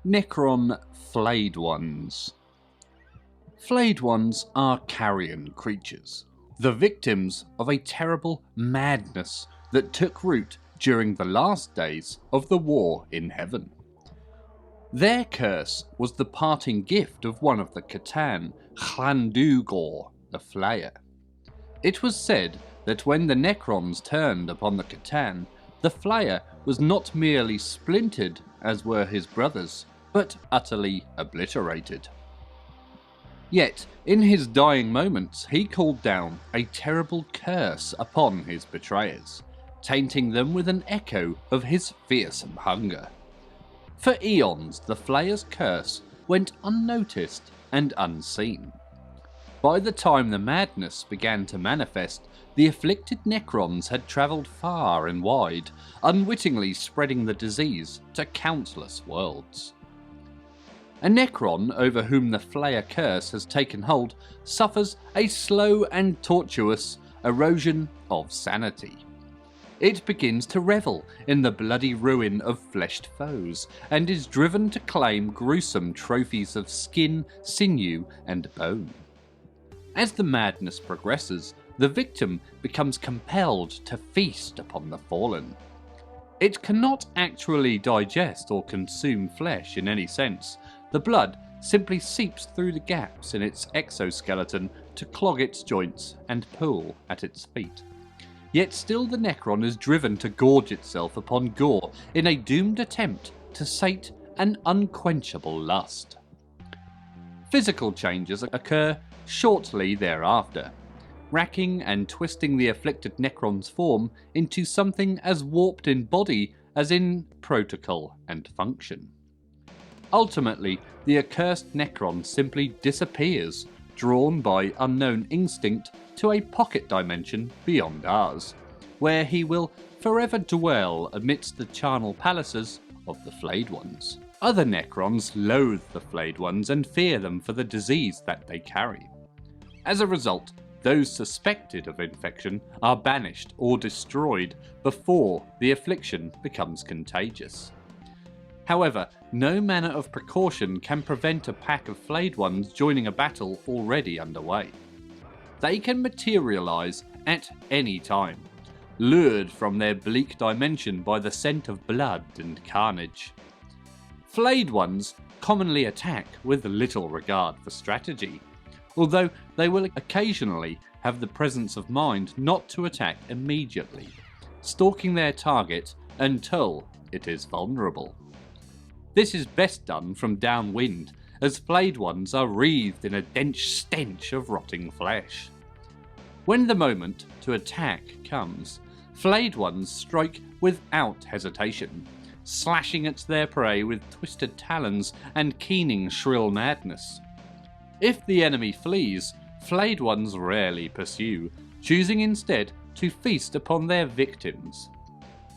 Necron Flayed ones. Flayed ones are carrion creatures, the victims of a terrible madness that took root during the last days of the War in Heaven. Their curse was the parting gift of one of the Catan, Llandugor, the Flayer. It was said that when the Necrons turned upon the Catan, the Flayer was not merely splintered, as were his brothers, but utterly obliterated. Yet, in his dying moments, he called down a terrible curse upon his betrayers, tainting them with an echo of his fearsome hunger. For eons, the Flayer's curse went unnoticed and unseen. By the time the madness began to manifest, the afflicted Necrons had travelled far and wide, unwittingly spreading the disease to countless worlds. A Necron over whom the Flayer curse has taken hold suffers a slow and tortuous erosion of sanity. It begins to revel in the bloody ruin of fleshed foes, and is driven to claim gruesome trophies of skin, sinew, and bone. As the madness progresses, the victim becomes compelled to feast upon the fallen. It cannot actually digest or consume flesh in any sense. The blood simply seeps through the gaps in its exoskeleton to clog its joints and pool at its feet. Yet still the Necron is driven to gorge itself upon gore in a doomed attempt to sate an unquenchable lust. Physical changes occur shortly thereafter, racking and twisting the afflicted Necron's form into something as warped in body as in protocol and function. Ultimately, the accursed Necron simply disappears, drawn by unknown instinct to a pocket dimension beyond ours, where he will forever dwell amidst the charnel palaces of the Flayed Ones. Other Necrons loathe the Flayed Ones and fear them for the disease that they carry. As a result, those suspected of infection are banished or destroyed before the affliction becomes contagious. However, no manner of precaution can prevent a pack of Flayed Ones joining a battle already underway. They can materialise at any time, lured from their bleak dimension by the scent of blood and carnage. Flayed Ones commonly attack with little regard for strategy, although they will occasionally have the presence of mind not to attack immediately, stalking their target until it is vulnerable. This is best done from downwind, as Flayed Ones are wreathed in a dense stench of rotting flesh. When the moment to attack comes, Flayed Ones strike without hesitation, slashing at their prey with twisted talons and keening shrill madness. If the enemy flees, Flayed Ones rarely pursue, choosing instead to feast upon their victims.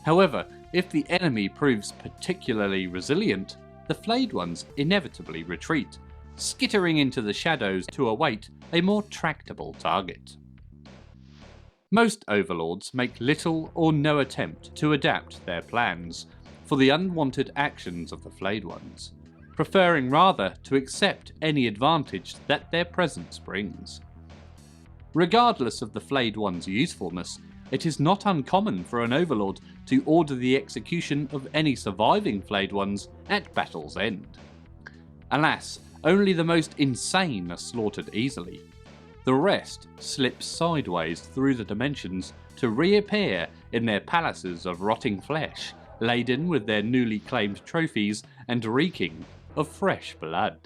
However, if the enemy proves particularly resilient, the Flayed Ones inevitably retreat, skittering into the shadows to await a more tractable target. Most overlords make little or no attempt to adapt their plans for the unwanted actions of the Flayed Ones, preferring rather to accept any advantage that their presence brings. Regardless of the Flayed One's usefulness, it is not uncommon for an overlord to order the execution of any surviving Flayed Ones at battle's end. Alas, only the most insane are slaughtered easily. The rest slip sideways through the dimensions to reappear in their palaces of rotting flesh, laden with their newly claimed trophies and reeking of fresh blood.